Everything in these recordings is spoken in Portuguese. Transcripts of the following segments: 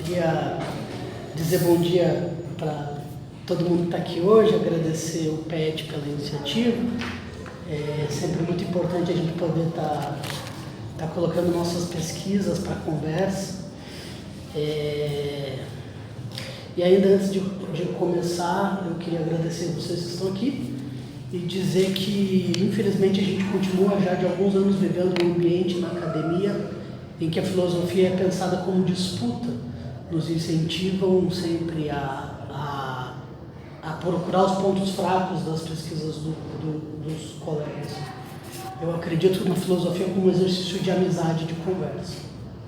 Queria dizer bom dia para todo mundo que está aqui hoje, agradecer o PET pela iniciativa. É sempre muito importante a gente poder estar colocando nossas pesquisas para conversa. E ainda antes de começar, eu queria agradecer vocês que estão aqui e dizer que, infelizmente, a gente continua já de alguns anos vivendo um ambiente na academia em que a filosofia é pensada como disputa. Nos incentivam sempre a procurar os pontos fracos das pesquisas dos colegas. Eu acredito na filosofia como um exercício de amizade, de conversa,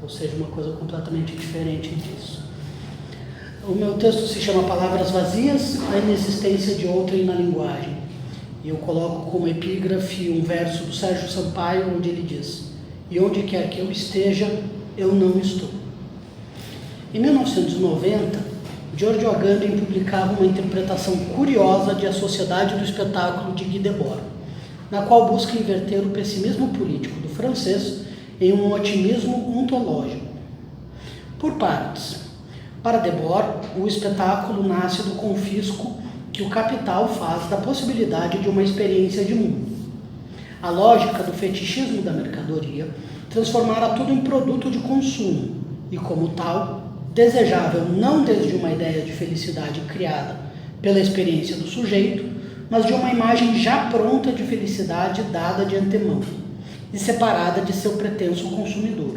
ou seja, uma coisa completamente diferente disso. O meu texto se chama Palavras Vazias, a inexistência de outrem na linguagem. E eu coloco como epígrafe um verso do Sérgio Sampaio, onde ele diz: "E onde quer que eu esteja, eu não estou." Em 1990, Giorgio Agamben publicava uma interpretação curiosa de A Sociedade do Espetáculo de Guy Debord, na qual busca inverter o pessimismo político do francês em um otimismo ontológico. Por partes. Para Debord, o espetáculo nasce do confisco que o capital faz da possibilidade de uma experiência de mundo. A lógica do fetichismo da mercadoria transformara tudo em produto de consumo e, como tal, desejável não desde uma ideia de felicidade criada pela experiência do sujeito, mas de uma imagem já pronta de felicidade dada de antemão e separada de seu pretenso consumidor.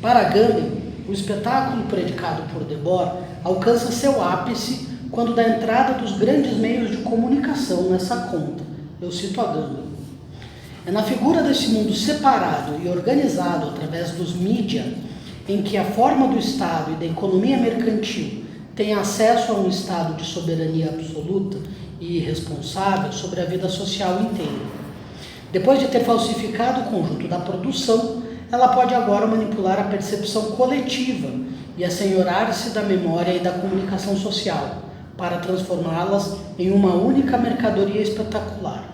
Para Agamben, o espetáculo predicado por Debord alcança seu ápice quando da entrada dos grandes meios de comunicação nessa conta. Eu cito Agamben. É na figura desse mundo separado e organizado através dos mídia em que a forma do Estado e da economia mercantil tem acesso a um estado de soberania absoluta e irresponsável sobre a vida social inteira. Depois de ter falsificado o conjunto da produção, ela pode agora manipular a percepção coletiva e assenhorar-se da memória e da comunicação social, para transformá-las em uma única mercadoria espetacular.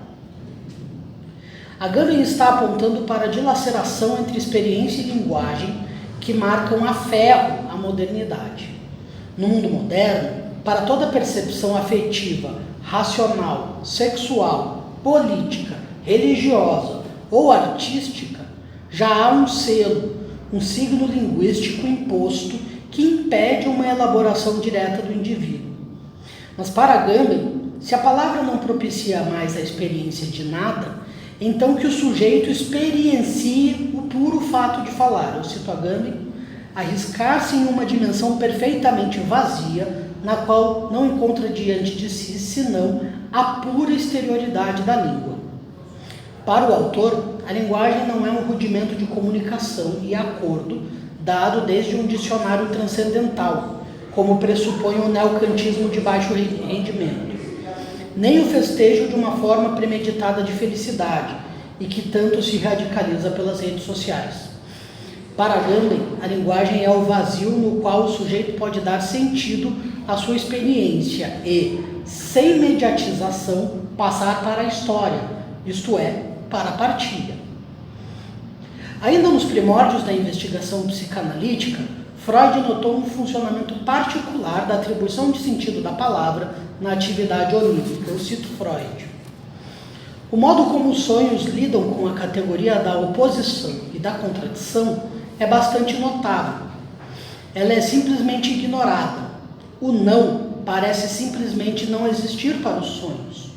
Agamben está apontando para a dilaceração entre experiência e linguagem que marcam a ferro a modernidade. No mundo moderno, para toda percepção afetiva, racional, sexual, política, religiosa ou artística, já há um selo, um signo linguístico imposto que impede uma elaboração direta do indivíduo. Mas para Agamben, se a palavra não propicia mais a experiência de nada, então que o sujeito experiencie o puro fato de falar. Eu cito Agamben: arriscar-se em uma dimensão perfeitamente vazia, na qual não encontra diante de si senão a pura exterioridade da língua. Para o autor, a linguagem não é um rudimento de comunicação e acordo dado desde um dicionário transcendental, como pressupõe o neocantismo de baixo rendimento, nem o festejo de uma forma premeditada de felicidade e que tanto se radicaliza pelas redes sociais. Para Agamben, a linguagem é o vazio no qual o sujeito pode dar sentido à sua experiência e, sem mediatização, passar para a história, isto é, para a partilha. Ainda nos primórdios da investigação psicanalítica, Freud notou um funcionamento particular da atribuição de sentido da palavra na atividade onírica. Eu cito Freud. O modo como os sonhos lidam com a categoria da oposição e da contradição é bastante notável. Ela é simplesmente ignorada. O não parece simplesmente não existir para os sonhos.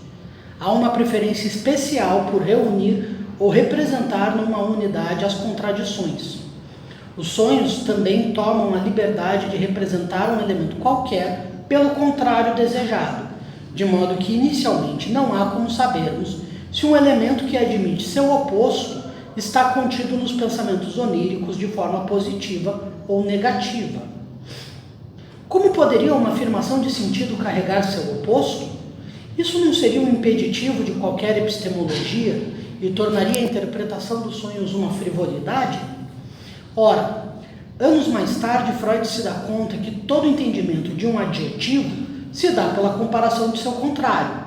Há uma preferência especial por reunir ou representar numa unidade as contradições. Os sonhos também tomam a liberdade de representar um elemento qualquer pelo contrário desejado, de modo que inicialmente não há como sabermos se um elemento que admite seu oposto está contido nos pensamentos oníricos de forma positiva ou negativa. Como poderia uma afirmação de sentido carregar seu oposto? Isso não seria um impeditivo de qualquer epistemologia e tornaria a interpretação dos sonhos uma frivolidade? Ora, anos mais tarde, Freud se dá conta que todo entendimento de um adjetivo se dá pela comparação de seu contrário.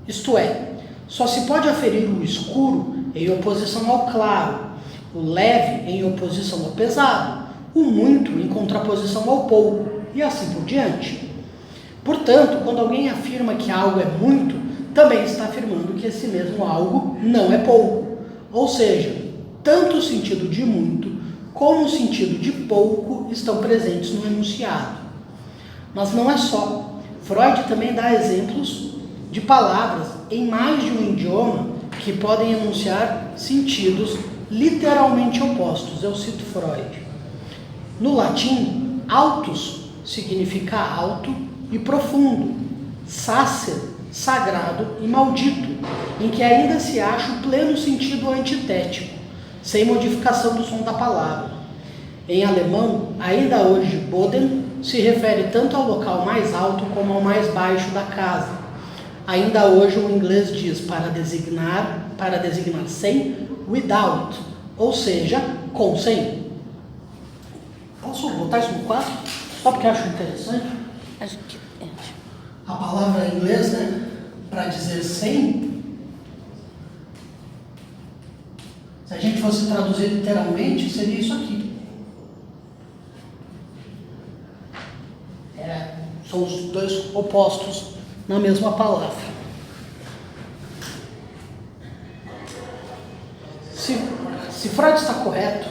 Isto é, só se pode aferir o escuro em oposição ao claro, o leve em oposição ao pesado, o muito em contraposição ao pouco, e assim por diante. Portanto, quando alguém afirma que algo é muito, também está afirmando que esse mesmo algo não é pouco. Ou seja, tanto o sentido de muito como o sentido de pouco estão presentes no enunciado. Mas não é só. Freud também dá exemplos de palavras em mais de um idioma que podem enunciar sentidos literalmente opostos. Eu cito Freud. No latim, altus significa alto e profundo, sacer, sagrado e maldito, em que ainda se acha o pleno sentido antitético, sem modificação do som da palavra. Em alemão, ainda hoje, Boden se refere tanto ao local mais alto como ao mais baixo da casa. Ainda hoje o inglês diz para designar sem, without, ou seja, com sem. Posso botar isso no quadro? Só porque acho interessante. Acho que é. A palavra em inglês, né, para dizer sem, se a gente fosse traduzir literalmente, seria isso aqui. São os dois opostos na mesma palavra. Se Freud está correto,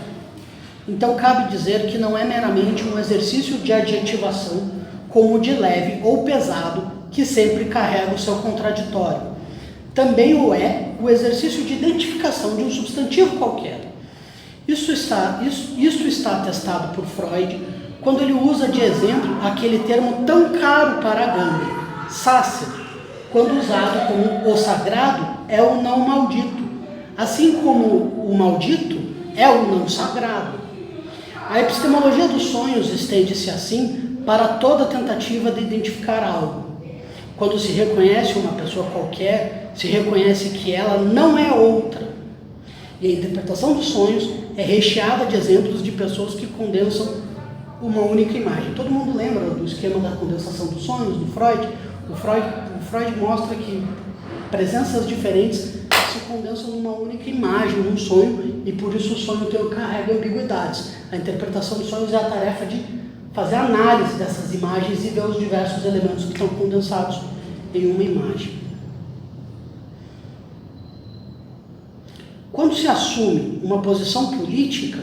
então cabe dizer que não é meramente um exercício de adjetivação como de leve ou pesado que sempre carrega o seu contraditório. Também o é o exercício de identificação de um substantivo qualquer. Isso está atestado por Freud quando ele usa de exemplo aquele termo tão caro para Agamben, sacer, quando usado como o sagrado é o não maldito, assim como o maldito é o não sagrado. A epistemologia dos sonhos estende-se assim para toda tentativa de identificar algo. Quando se reconhece uma pessoa qualquer, se reconhece que ela não é outra. E a interpretação dos sonhos é recheada de exemplos de pessoas que condensam uma única imagem. Todo mundo lembra do esquema da condensação dos sonhos, do Freud? O Freud mostra que presenças diferentes se condensam numa única imagem, num sonho, e por isso o sonho carrega ambiguidades. A interpretação dos sonhos é a tarefa de fazer análise dessas imagens e ver os diversos elementos que estão condensados em uma imagem. Quando se assume uma posição política,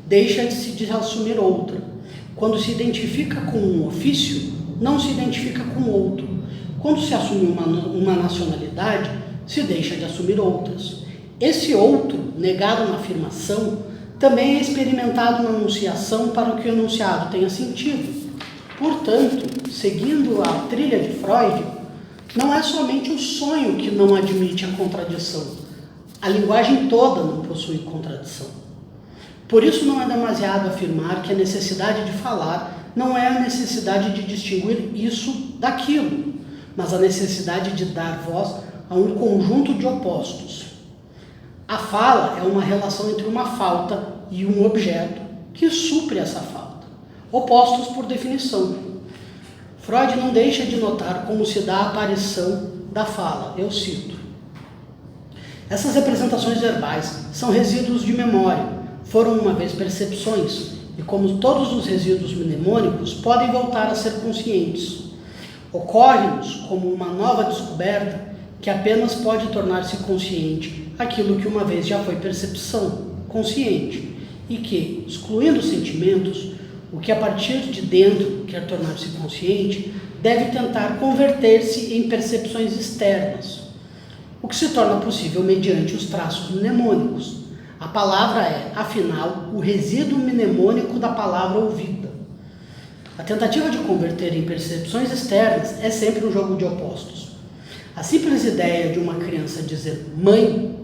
deixa-se de assumir outra. Quando se identifica com um ofício, não se identifica com outro. Quando se assume uma nacionalidade, se deixa de assumir outras. Esse outro, negado na afirmação, também é experimentado na enunciação para que o enunciado tenha sentido. Portanto, seguindo a trilha de Freud, não é somente o sonho que não admite a contradição. A linguagem toda não possui contradição. Por isso não é demasiado afirmar que a necessidade de falar não é a necessidade de distinguir isso daquilo, mas a necessidade de dar voz a um conjunto de opostos. A fala é uma relação entre uma falta e um objeto que supre essa falta, opostos por definição. Freud não deixa de notar como se dá a aparição da fala. Eu cito: essas representações verbais são resíduos de memória, foram uma vez percepções, e como todos os resíduos mnemônicos, podem voltar a ser conscientes. Ocorre-nos como uma nova descoberta que apenas pode tornar-se consciente aquilo que uma vez já foi percepção, consciente, e que, excluindo os sentimentos, o que a partir de dentro quer tornar-se consciente, deve tentar converter-se em percepções externas, o que se torna possível mediante os traços mnemônicos. A palavra é, afinal, o resíduo mnemônico da palavra ouvida. A tentativa de converter em percepções externas é sempre um jogo de opostos. A simples ideia de uma criança dizer mãe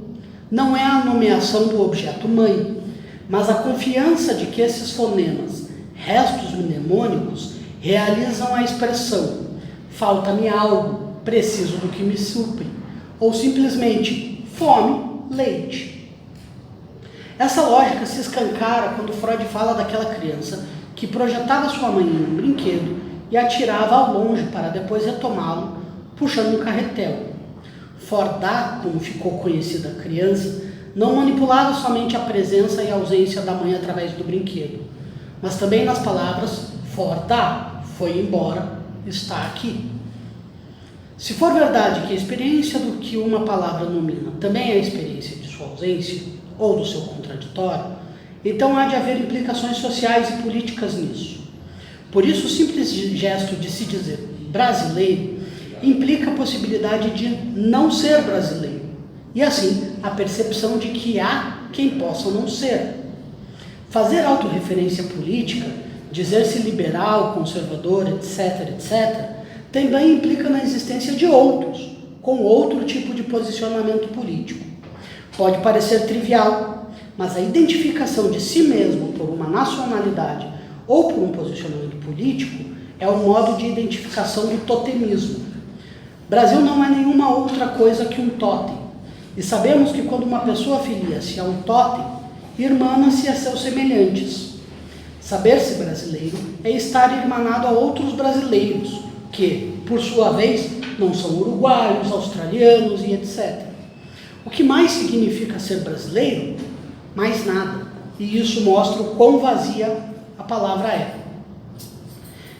não é a nomeação do objeto mãe, mas a confiança de que esses fonemas, restos mnemônicos, realizam a expressão falta-me algo, preciso do que me supre, ou simplesmente fome, leite. Essa lógica se escancara quando Freud fala daquela criança que projetava sua mãe em um brinquedo e atirava ao longe para depois retomá-lo, puxando um carretel. Fordá, como ficou conhecida a criança, não manipulava somente a presença e a ausência da mãe através do brinquedo, mas também nas palavras for da, foi embora, está aqui. Se for verdade que a experiência do que uma palavra nomina também é a experiência de sua ausência, ou do seu contraditório, então há de haver implicações sociais e políticas nisso. Por isso, o simples gesto de se dizer brasileiro implica a possibilidade de não ser brasileiro, e assim a percepção de que há quem possa não ser. Fazer autorreferência política, dizer-se liberal, conservador, etc., etc., também implica na existência de outros, com outro tipo de posicionamento político. Pode parecer trivial, mas a identificação de si mesmo por uma nacionalidade ou por um posicionamento político é o modo de identificação do totemismo. Brasil não é nenhuma outra coisa que um totem, e sabemos que quando uma pessoa filia-se a um totem, irmana-se a seus semelhantes. Saber-se brasileiro é estar irmanado a outros brasileiros, que, por sua vez, não são uruguaios, australianos e etc. O que mais significa ser brasileiro? Mais nada. E isso mostra o quão vazia a palavra é.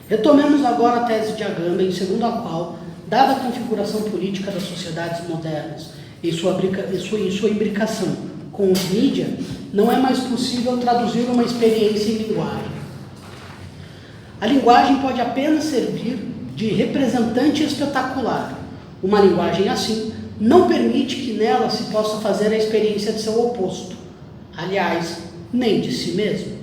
Retomemos agora a tese de Agamben, segundo a qual, dada a configuração política das sociedades modernas e sua imbricação com os mídias, não é mais possível traduzir uma experiência em linguagem. A linguagem pode apenas servir de representante espetacular. Uma linguagem assim não permite que nela se possa fazer a experiência de seu oposto, aliás, nem de si mesmo.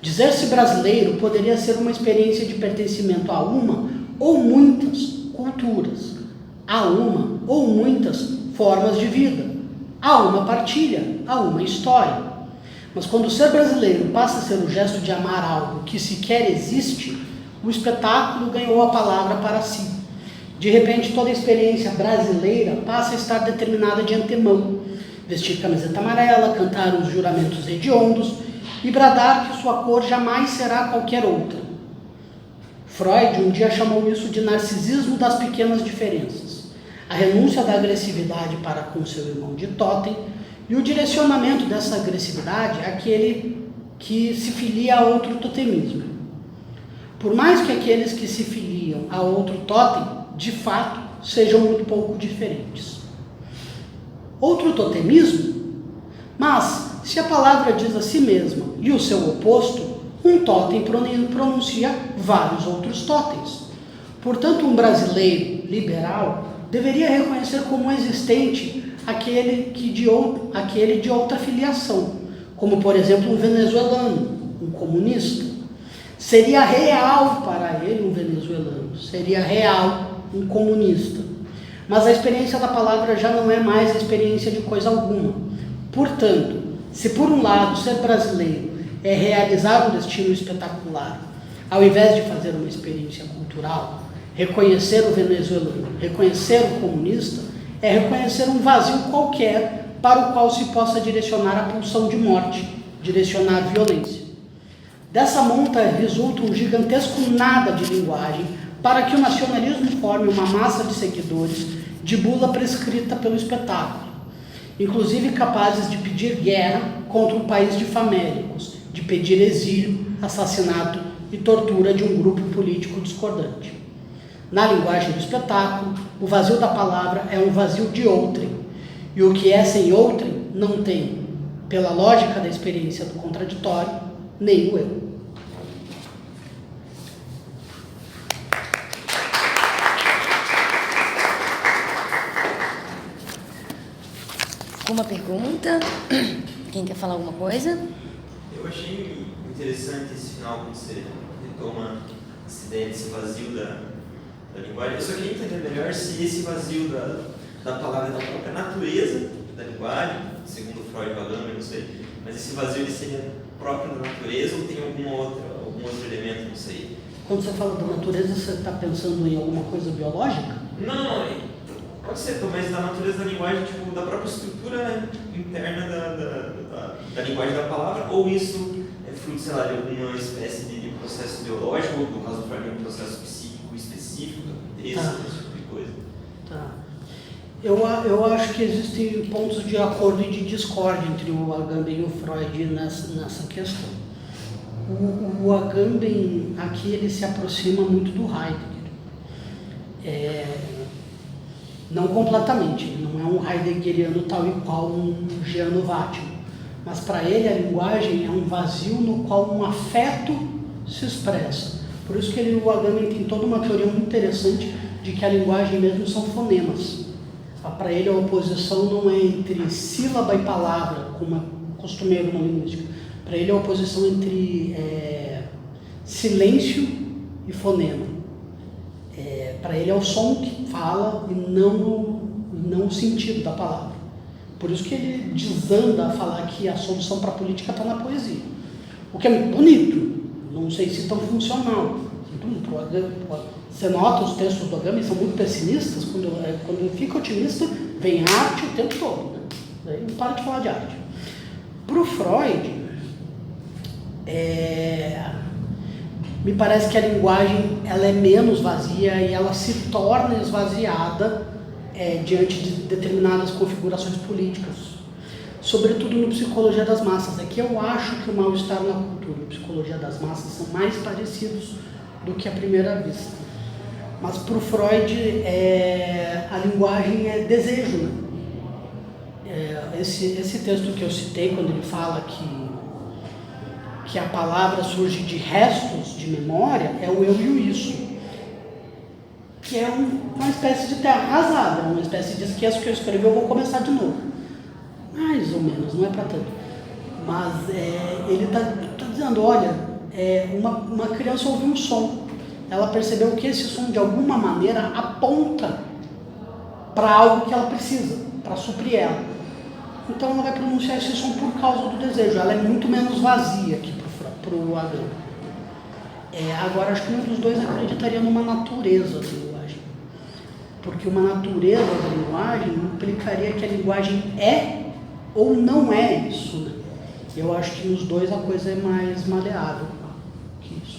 Dizer-se brasileiro poderia ser uma experiência de pertencimento a uma ou muitas culturas, a uma ou muitas formas de vida, a uma partilha, a uma história. Mas quando ser brasileiro passa a ser o gesto de amar algo que sequer existe, o espetáculo ganhou a palavra para si. De repente, toda a experiência brasileira passa a estar determinada de antemão. Vestir camiseta amarela, cantar os juramentos hediondos e bradar que sua cor jamais será qualquer outra. Freud um dia chamou isso de narcisismo das pequenas diferenças, a renúncia da agressividade para com seu irmão de totem e o direcionamento dessa agressividade àquele que se filia a outro totemismo. Por mais que aqueles que se filiam a outro totem, de fato, sejam muito pouco diferentes. Outro totemismo? Mas, se a palavra diz a si mesma e o seu oposto, um totem pronuncia vários outros totens. Portanto, um brasileiro liberal deveria reconhecer como existente aquele de outra filiação, como, por exemplo, um venezuelano, um comunista. Seria real para ele um venezuelano, seria real um comunista. Mas a experiência da palavra já não é mais a experiência de coisa alguma. Portanto, se por um lado ser brasileiro é realizar um destino espetacular, ao invés de fazer uma experiência cultural, reconhecer o venezuelano, reconhecer o comunista, é reconhecer um vazio qualquer para o qual se possa direcionar a pulsão de morte, direcionar violência. Dessa monta resulta um gigantesco nada de linguagem para que o nacionalismo forme uma massa de seguidores de bula prescrita pelo espetáculo, inclusive capazes de pedir guerra contra um país de famélicos, de pedir exílio, assassinato e tortura de um grupo político discordante. Na linguagem do espetáculo, o vazio da palavra é um vazio de outrem, e o que é sem outrem não tem, pela lógica da experiência do contraditório, nem o eu. Uma pergunta? Quem quer falar alguma coisa? Eu achei interessante esse final, quando você retoma essa ideia desse vazio da linguagem. Eu só queria entender melhor se esse vazio da palavra, da própria natureza da linguagem, segundo Freud e Agamben, não sei, mas esse vazio ele seria próprio da natureza ou tem algum outro elemento, não sei. Quando você fala da natureza, você está pensando em alguma coisa biológica? Não, pode ser, talvez da natureza da linguagem, tipo, da própria estrutura interna da linguagem da palavra, ou isso é fruto, sei lá, de alguma espécie de processo biológico, ou no caso do Freud, um processo psíquico específico, esse tipo de coisa. Tá. Eu acho que existem pontos de acordo e de discórdia entre o Agamben e o Freud nessa questão. O Agamben aqui ele se aproxima muito do Heidegger. Não completamente, ele não é um heideggeriano tal e qual um Jean Novatian, mas para ele a linguagem é um vazio no qual um afeto se expressa. Por isso que o Agamben tem toda uma teoria muito interessante de que a linguagem mesmo são fonemas. Para ele a oposição não é entre sílaba e palavra, como é costumeiro na linguística. Para ele a oposição entre silêncio e fonema. Para ele é o som que fala e não o sentido da palavra. Por isso que ele desanda a falar que a solução para a política está na poesia. O que é muito bonito, não sei se tão funcional. Você nota os textos do Agamben são muito pessimistas, quando ele fica otimista, vem arte o tempo todo. Né? Daí não para de falar de arte. Para o Freud, me parece que a linguagem ela é menos vazia e ela se torna esvaziada diante de determinadas configurações políticas, sobretudo no Psicologia das Massas. É que eu acho que o Mal-Estar na Cultura e a Psicologia das Massas são mais parecidos do que à primeira vista. Mas para o Freud, a linguagem é desejo. Né? Esse texto que eu citei, quando ele fala que a palavra surge de restos de memória, é o eu e o isso, que é uma espécie de terra arrasada, uma espécie de esqueço que eu escrevi, eu vou começar de novo. Mais ou menos, não é para tanto. Mas ele está dizendo, olha, uma criança ouviu um som, ela percebeu que esse som de alguma maneira aponta para algo que ela precisa, para suprir ela. Então ela vai pronunciar esse som por causa do desejo, ela é muito menos vazia aqui para o Agamben. Agora, acho que nenhum dos dois acreditaria numa natureza da linguagem, porque uma natureza da linguagem implicaria que a linguagem é ou não é isso. Né? Eu acho que nos dois a coisa é mais maleável que isso.